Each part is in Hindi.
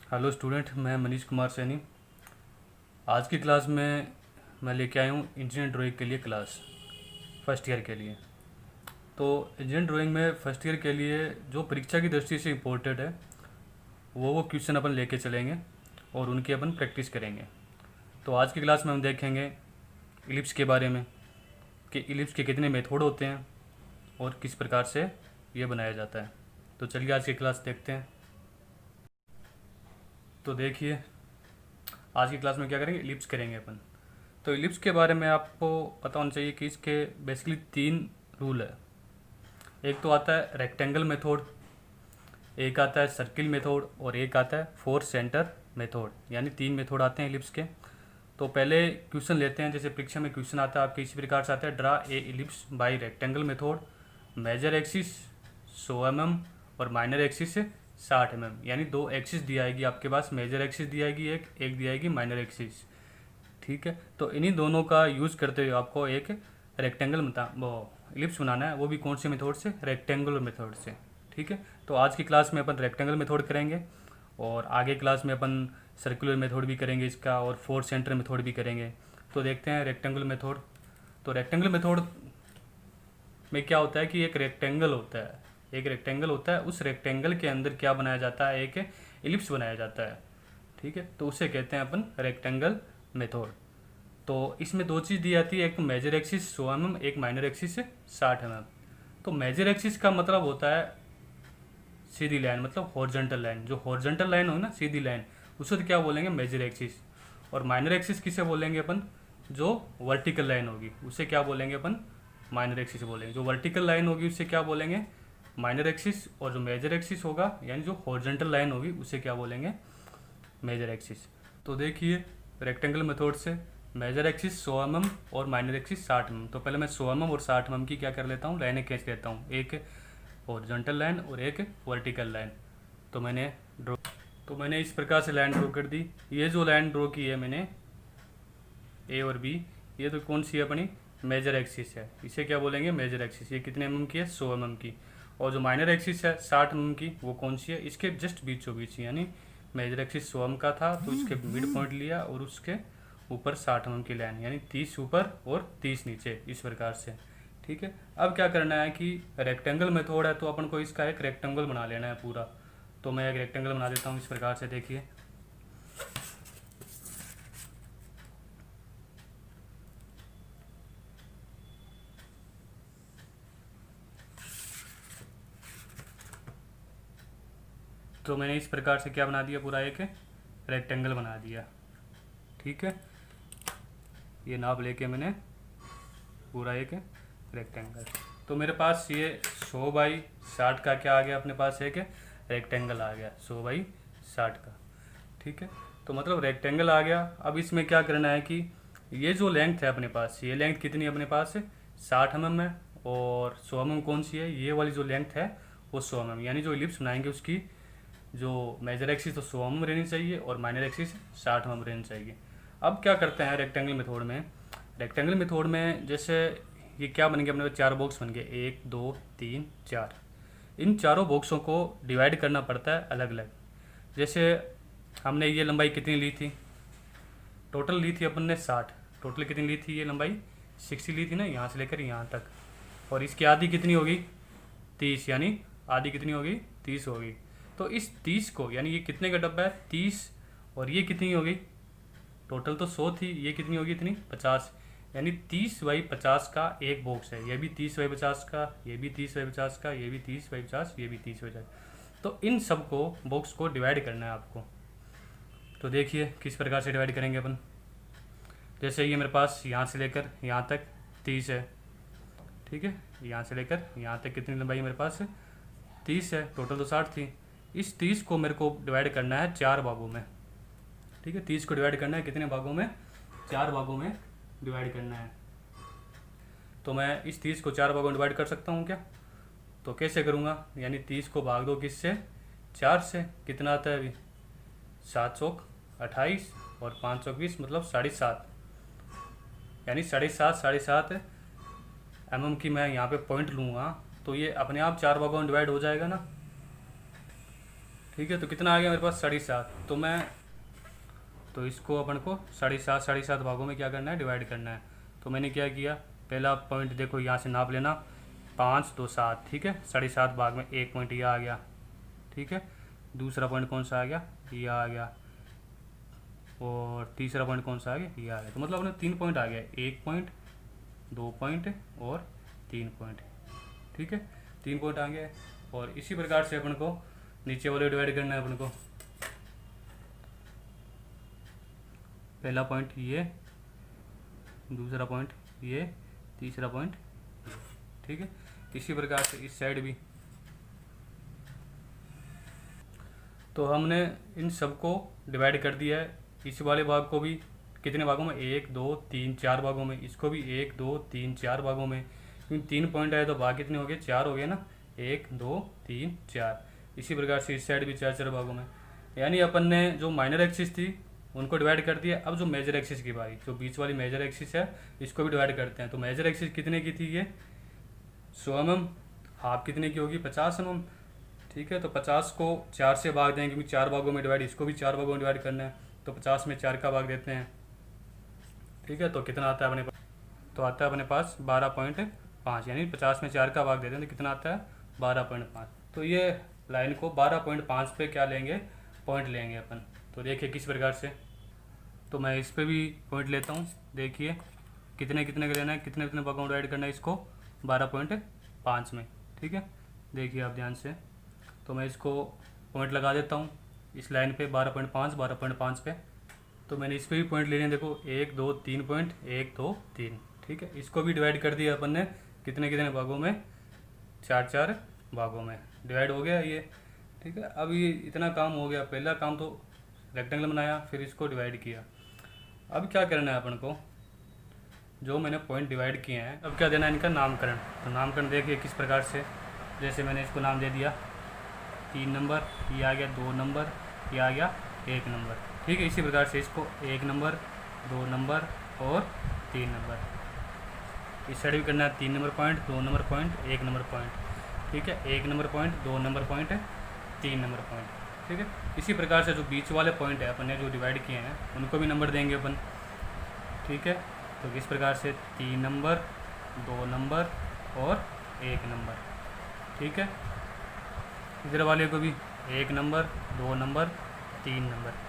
हेलो स्टूडेंट, मैं मनीष कुमार सैनी। आज की क्लास में मैं लेके आया हूँ इंजीनियर ड्राइंग के लिए क्लास, फर्स्ट ईयर के लिए। तो इंजीनियर ड्राइंग में फर्स्ट ईयर के लिए जो परीक्षा की दृष्टि से इम्पोर्टेंट है वो क्वेश्चन अपन लेके चलेंगे और उनकी अपन प्रैक्टिस करेंगे। तो आज की क्लास में हम देखेंगे इलिप्स के बारे में कि इलिप्स के कितने मेथड होते हैं और किस प्रकार से ये बनाया जाता है। तो चलिए आज की क्लास देखते हैं। तो देखिए, आज की क्लास में क्या करेंगे, इलिप्स करेंगे अपन। तो इलिप्स के बारे में आपको पता होना चाहिए कि इसके बेसिकली 3 रूल है। एक तो आता है रेक्टेंगल मेथड, एक आता है सर्किल मेथड और एक आता है फोर सेंटर मेथड, यानी 3 मेथड आते हैं इलिप्स के। तो पहले क्वेश्चन लेते हैं। जैसे परीक्षा में क्वेश्चन आता है आपके इसी प्रकार से आता है, draw a ellipse by rectangle method, major axis 100 mm और माइनर एक्सिस 60 mm, यानी 2 एक्सिस दी आएगी आपके पास। मेजर एक्सिस दी आएगी एक दी आएगी माइनर एक्सिस। ठीक है, तो इन्हीं दोनों का यूज़ करते हुए आपको एक रेक्टेंगल वो इलिप्स बनाना है, वो भी कौन से मेथड से, रेक्टेंगुलर मेथड से। ठीक है, तो आज की क्लास में अपन रेक्टेंगल मेथड करेंगे और आगे क्लास में अपन सर्कुलर मेथड भी करेंगे इसका, और फोर सेंटर मेथड भी करेंगे। तो देखते हैं रेक्टेंगुलर मेथड। तो रेक्टेंगुलर मेथड में क्या होता है कि एक रेक्टेंगल होता है, उस रेक्टेंगल के अंदर क्या बनाया जाता है, एक इलिप्स बनाया जाता है। ठीक है, तो उसे कहते हैं अपन रेक्टेंगल मेथड। तो इसमें 2 चीज़ दी जाती है, एक तो मेजर एक्सिस 100 mm, एक माइनर एक्सिस 60 mm। तो मेजर एक्सिस का मतलब होता है सीधी लाइन, मतलब हॉरिजॉन्टल लाइन। जो हॉरिजॉन्टल लाइन हो ना, सीधी लाइन, उसे तो क्या बोलेंगे, मेजर एक्सिस। और माइनर एक्सिस किसे बोलेंगे अपन, जो वर्टिकल लाइन होगी उसे क्या बोलेंगे अपन, माइनर एक्सिस बोलेंगे। जो वर्टिकल लाइन होगी उसे क्या बोलेंगे, माइनर एक्सिस। और जो मेजर एक्सिस होगा यानी जो हॉरिजॉन्टल लाइन होगी उसे क्या बोलेंगे, मेजर एक्सिस। तो देखिए, रेक्टेंगल मेथड से मेजर एक्सिस 100 mm और माइनर एक्सिस 60 mm। तो पहले मैं 100 mm और 60 mm की क्या कर लेता हूँ, लाइनें खींच लेता हूँ, एक हॉरिजॉन्टल लाइन और एक वर्टिकल लाइन। तो मैंने इस प्रकार से लाइन ड्रॉ कर दी। ये जो लाइन ड्रॉ की है मैंने, ए और बी, ये तो कौन सी है अपनी, मेजर एक्सिस है, इसे क्या बोलेंगे, मेजर एक्सिस। ये कितने mm की है, 100 mm की। और जो माइनर एक्सिस है 60 mm की, वो कौन सी है, इसके जस्ट बीचों बीच, यानी मेजर एक्सिस 100 mm का था तो इसके मिड पॉइंट लिया और उसके ऊपर 60 mm की लाइन, यानी 30 ऊपर और 30 नीचे, इस प्रकार से। ठीक है, अब क्या करना है कि रेक्टेंगल मेथड है तो अपन को इसका एक रेक्टेंगल बना लेना है पूरा। तो मैं एक रेक्टेंगल बना देता हूँ इस प्रकार से, देखिए। तो मैंने इस प्रकार से क्या बना दिया, पूरा एक रेक्टेंगल बना दिया। ठीक है, ये नाप लेके मैंने पूरा एक रेक्टेंगल। तो मेरे पास ये 100 बाई 60 का क्या आ गया, अपने पास एक रेक्टेंगल आ गया 100 बाई 60 का। ठीक है, तो मतलब रेक्टेंगल आ गया। अब इसमें क्या करना है कि ये जो लेंथ है अपने पास, ये लेंथ कितनी है अपने पास, 60 mm है। और 100 mm कौन सी है, ये वाली जो लेंथ है वो 100 mm, यानी जो इलिप्स बनाएंगे उसकी जो मेजर एक्सिस तो 100 mm रहनी चाहिए और माइनर एक्सिस 60 mm रहनी चाहिए। अब क्या करते हैं रेक्टेंगल मेथड में, जैसे ये क्या बन गया अपने 4 बॉक्स बन गए, 1 2 3 4। इन चारों बॉक्सों को डिवाइड करना पड़ता है अलग अलग। जैसे हमने ये लंबाई कितनी ली थी, टोटल ली थी अपन ने 60। टोटल कितनी ली थी, ये लंबाई 60 ली थी ना, यहाँ से लेकर यहाँ तक। और इसकी आधी कितनी होगी, 30, यानी आधी कितनी होगी, 30 होगी। तो इस 30 को, यानी ये कितने का डब्बा है, 30, और ये कितनी होगी, टोटल तो 100 थी, ये कितनी होगी, इतनी 50, यानी 30 बाई 50 का एक बॉक्स है। ये भी 30 बाई 50 का, ये भी 30 बाई 50 का, ये भी 30 बाई 50, ये भी 30 बाई 50। तो इन सब को बॉक्स को डिवाइड करना है आपको। तो देखिए किस प्रकार से डिवाइड करेंगे अपन। जैसे ये मेरे पास यहाँ से लेकर यहाँ तक 30 है। ठीक है, यहाँ से लेकर यहाँ तक कितनी लंबाई मेरे पास है, 30 है। टोटल तो 60 थी। इस 30 को मेरे को डिवाइड करना है 4 भागों में। ठीक है, 30 को डिवाइड करना है कितने भागों में, 4 भागों में डिवाइड करना है। तो मैं इस 30 को 4 भागों में डिवाइड कर सकता हूँ क्या, तो कैसे करूँगा, यानी 30 को भाग दो किससे, 4 से। कितना आता है अभी, 7 चौक 28 और 5 चौक 20, मतलब 7.5, यानी 7.5 mm की मैं यहाँ पे पॉइंट लूँगा तो ये अपने आप 4 भागों में डिवाइड हो जाएगा ना। ठीक है, तो कितना आ गया मेरे पास 7.5। तो इसको अपन को 7.5 भागों में क्या करना है, डिवाइड करना है। तो मैंने क्या किया, पहला पॉइंट देखो यहाँ से नाप लेना, 5 2 7, ठीक है, 7.5 भाग में एक पॉइंट यह आ गया, ठीक है। दूसरा पॉइंट कौन सा आ गया, ये आ गया, और तीसरा पॉइंट कौन सा आ गया, ये आ गया। तो मतलब अपने 3 पॉइंट आ गया, 1 पॉइंट, 2 पॉइंट और 3 पॉइंट, ठीक है, 3 पॉइंट आ गए। और इसी प्रकार से अपन को नीचे वाले डिवाइड करना है अपन को। पहला पॉइंट ये, दूसरा पॉइंट ये, तीसरा पॉइंट ये, ठीक है। इसी प्रकार से इस साइड भी। तो हमने इन सबको डिवाइड कर दिया है। इस वाले भाग को भी कितने भागों में, 1 2 3 4 भागों में। इसको भी 1 2 3 4 भागों में। क्योंकि 3 पॉइंट आए तो भाग कितने हो गए, 4 हो गए ना, 1 2 3 4। इसी प्रकार से इस साइड भी 4 4 भागों में। यानी अपन ने जो माइनर एक्सिस थी उनको डिवाइड कर दिया। अब जो मेजर एक्सिस की बारी, जो बीच वाली मेजर एक्सिस है, इसको भी डिवाइड करते हैं। तो मेजर एक्सिस कितने की थी, ये 100 mm। हाफ कितने की होगी, 50 mm, ठीक है। तो 50 को 4 से भाग देंगे, क्योंकि 4 भागों में डिवाइड, इसको भी 4 भागों में डिवाइड करना है। तो 50 में 4 का भाग देते हैं, ठीक है। तो कितना आता है अपने पास, तो आता है अपने पास 12.5। यानी 50 में 4 का भाग देते हैं तो कितना आता है, 12.5। तो ये लाइन को 12.5 पे क्या लेंगे, पॉइंट लेंगे अपन। तो देखिए किस प्रकार से। तो मैं इस पे भी पॉइंट लेता हूँ। देखिए कितने कितने का लेना है, कितने कितने भागों में डिवाइड करना है इसको, 12.5 में, ठीक है। देखिए आप ध्यान से। तो मैं इसको पॉइंट लगा देता हूँ इस लाइन पे, 12.5 पे। तो मैंने इस पे भी पॉइंट ले लिए, देखो 1 2 3 पॉइंट, 1 2 3, ठीक है। इसको भी डिवाइड कर दिया अपन ने कितने कितने भागों में, 4 4 भागों में डिवाइड हो गया ये, ठीक है। अब ये इतना काम हो गया। पहला काम तो रेक्टेंगल बनाया, फिर इसको डिवाइड किया। अब क्या करना है अपन को, जो मैंने पॉइंट डिवाइड किए हैं, अब क्या देना है इनका नामकरण। तो नामकरण देखिए किस प्रकार से। जैसे मैंने इसको नाम दे दिया 3 नंबर, ये आ गया 2 नंबर, ये आ गया 1 नंबर, ठीक है। इसी प्रकार से इसको 1 नंबर, 2 नंबर और 3 नंबर। इस साइड भी करना है 3 number point, 2 number point, 1 number point, ठीक है। 1 number point, 2 number point, 3 number point, ठीक है। इसी प्रकार से जो बीच वाले पॉइंट है अपन ने जो डिवाइड किए हैं उनको भी नंबर देंगे अपन, ठीक है। तो इस प्रकार से 3 नंबर, 2 नंबर और 1 नंबर, ठीक है। इधर वाले को भी 1 नंबर, 2 नंबर, 3 नंबर।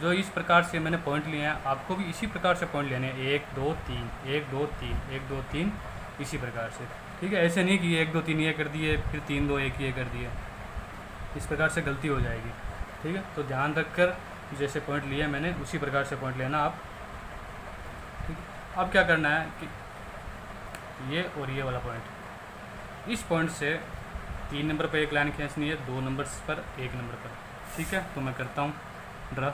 जो इस प्रकार से मैंने पॉइंट लिए हैं, आपको भी इसी प्रकार से पॉइंट लेने हैं, 1 2 3, 1 2 3, 1 2 3, इसी प्रकार से, ठीक है। ऐसे नहीं कि 1 2 3 ये कर दिए, फिर 3 2 1 ये कर दिए, इस प्रकार से गलती हो जाएगी, ठीक है। तो ध्यान रखकर जैसे पॉइंट लिए मैंने उसी प्रकार से पॉइंट लेना आप, ठीक है। अब क्या करना है कि ये और ये वाला पॉइंट, इस पॉइंट से 3 नंबर पर एक लाइन खींचनी है, 2 नंबर पर, 1 नंबर पर, ठीक है। तो मैं करता हूँ ड्रा।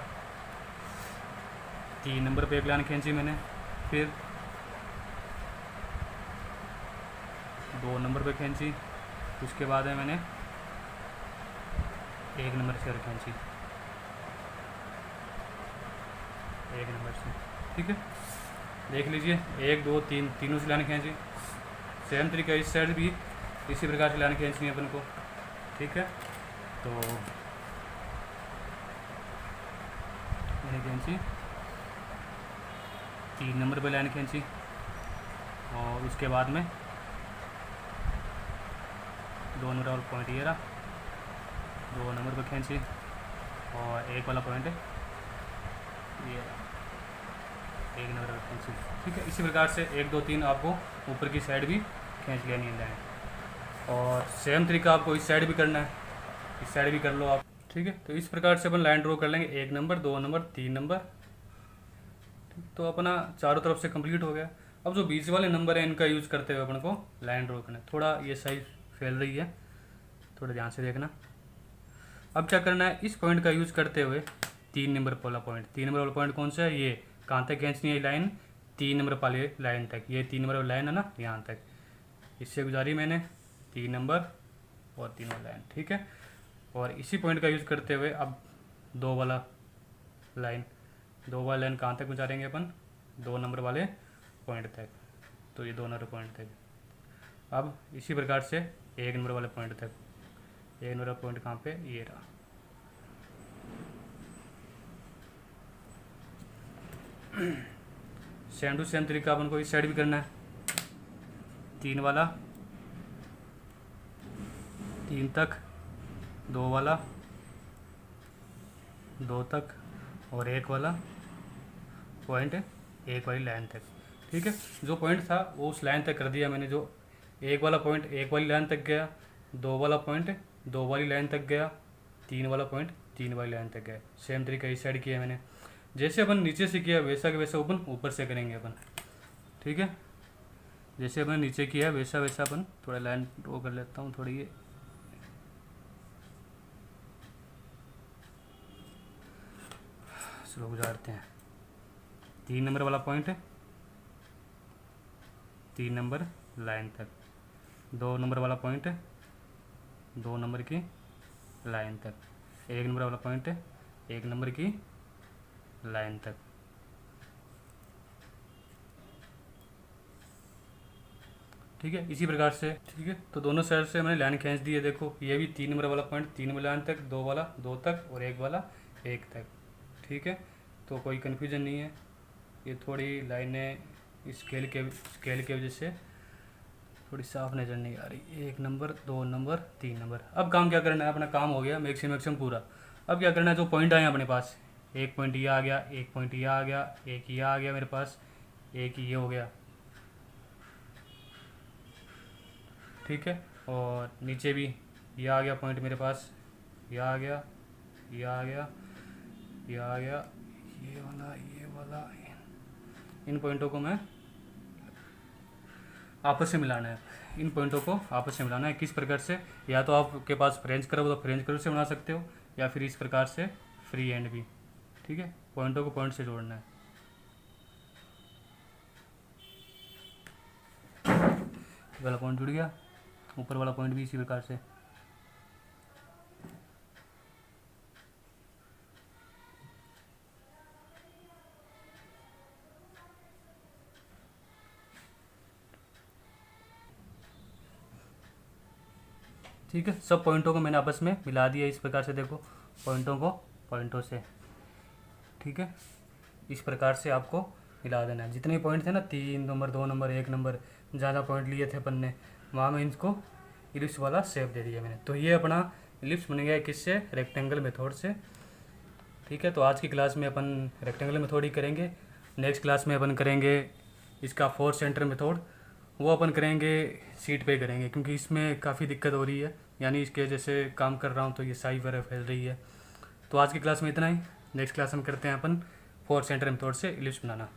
3 नंबर पर एक लाइन खींची मैंने, फिर 2 नंबर पर खींची, उसके बाद में मैंने 1 नंबर से खींची, 1 नंबर से, ठीक है। देख लीजिए 1 2 3, तीनों से लाइन खींची। सेम तरीका इस साइड भी इसी प्रकार से लाइन खींचनी है अपन को, ठीक है। तो मैंने खींची, 3 नंबर पर लाइन खींची, और उसके बाद में 2 नंबर और पॉइंट ये रहा, 2 नंबर पर खींची, और 1 वाला पॉइंट ये 1 नंबर पर खींची, ठीक है। इसी प्रकार से 1 2 3 आपको ऊपर की साइड भी खींच लेनी है, और सेम तरीका आपको इस साइड भी करना है, इस साइड भी कर लो आप, ठीक है। तो इस प्रकार से अपन लाइन ड्रॉ कर लेंगे, 1 नंबर, 2 नंबर, 3 नंबर, तो अपना चारों तरफ से कंप्लीट हो गया। अब जो बीच वाले नंबर है इनका यूज करते हुए अपन को लाइन ड्रॉ करना है। थोड़ा ये साइज फैल रही है, थोड़ा ध्यान से देखना। अब क्या करना है, इस पॉइंट का यूज करते हुए 3 नंबर वाला पॉइंट, 3 नंबर वाला पॉइंट कौन सा है, ये कहाँ तक खींचनी है लाइन, 3 नंबर वाले लाइन तक, ये 3 नंबर वाली लाइन है ना, यहाँ तक, इससे गुजारी मैंने 3 नंबर और 3 वाला लाइन, ठीक है। और इसी पॉइंट का यूज करते हुए अब 2 वाला लाइन, 2 वाला लाइन कहाँ तक गुजारेंगे अपन, 2 नंबर वाले पॉइंट तक, तो ये 2 नंबर पॉइंट तक। अब इसी प्रकार से 1 नंबर वाले पॉइंट तक, 1 नंबर पॉइंट कहाँ पे, ये रहा, सेम टू सेम तरीका अपन को इस साइड भी करना है। 3 वाला, 3 तक, 2 वाला, 2 तक और 1 वाला पॉइंट 1 वाली लाइन तक। ठीक है, जो पॉइंट था वो उस लाइन तक कर दिया मैंने। जो 1 वाला पॉइंट 1 वाली लाइन तक गया, 2 वाला पॉइंट 2 वाली लाइन तक गया, 3 वाला पॉइंट 3 वाली लाइन तक गया। सेम तरीका इस साइड किया मैंने। जैसे अपन नीचे से किया वैसा के वैसा अपन ऊपर से करेंगे अपन। ठीक है, जैसे अपन नीचे किया वैसा वैसा अपन थोड़ा लाइन ड्रॉ कर लेता हूँ, थोड़ी ये स्लो गुजारते हैं। 3 नंबर वाला पॉइंट 3 नंबर लाइन तक, 2 नंबर वाला पॉइंट 2 नंबर की लाइन तक, 1 नंबर वाला पॉइंट 1 नंबर की लाइन तक। ठीक है, इसी प्रकार से। ठीक है, तो दोनों साइड से मैंने लाइन खींच दी है। देखो ये भी 3 नंबर वाला पॉइंट 3 नंबर लाइन तक, 2 वाला 2 तक और 1 वाला 1 तक। ठीक है, तो कोई कन्फ्यूजन नहीं है। ये थोड़ी लाइनें स्केल के वजह से थोड़ी साफ नज़र नहीं आ रही। 1 नंबर 2 नंबर 3 नंबर। अब काम क्या करना है, अपना काम हो गया मैक्सिमम पूरा। अब क्या करना है, जो पॉइंट आए अपने पास, एक पॉइंट ये आ गया, एक पॉइंट ये आ गया, एक ये आ गया मेरे पास, एक ये हो गया। ठीक है, और नीचे भी ये आ गया पॉइंट मेरे पास, ये आ गया, ये आ गया, ये आ गया, ये वाला, ये वाला। इन पॉइंटों को मैं आपस में मिलाना है। इन पॉइंटों को आपस में मिलाना है। किस प्रकार से, या तो आपके पास फ्रेंच कर्व तो फ्रेंच कर्व से बना सकते हो, या फिर इस प्रकार से फ्री हैंड भी। ठीक है, पॉइंटों को पॉइंट से जोड़ना है। वाला पॉइंट जुड़ गया, ऊपर वाला पॉइंट भी इसी प्रकार से। ठीक है, सब पॉइंटों को मैंने आपस में मिला दिया इस प्रकार से। देखो पॉइंटों को पॉइंटों से। ठीक है, इस प्रकार से आपको मिला देना है। जितने पॉइंट थे ना, 3 नंबर 2 नंबर 1 नंबर, ज़्यादा पॉइंट लिए थे अपन ने, वहाँ में इनको इलिप्स वाला शेप दे दिया मैंने। तो ये अपना इलिप्स बन गया किससे, रेक्टेंगल मेथड से। ठीक है, तो आज की क्लास में अपन रेक्टेंगल मेथड ही करेंगे। नेक्स्ट क्लास में अपन करेंगे इसका 4 सेंटर मेथड। वो अपन करेंगे सीट पे करेंगे, क्योंकि इसमें काफ़ी दिक्कत हो रही है। यानी इसके जैसे काम कर रहा हूँ तो ये साई वगैरह फैल रही है। तो आज की क्लास में इतना ही। नेक्स्ट क्लास हम करते हैं अपन 4 सेंटर मेथड से इलिप्स बनाना।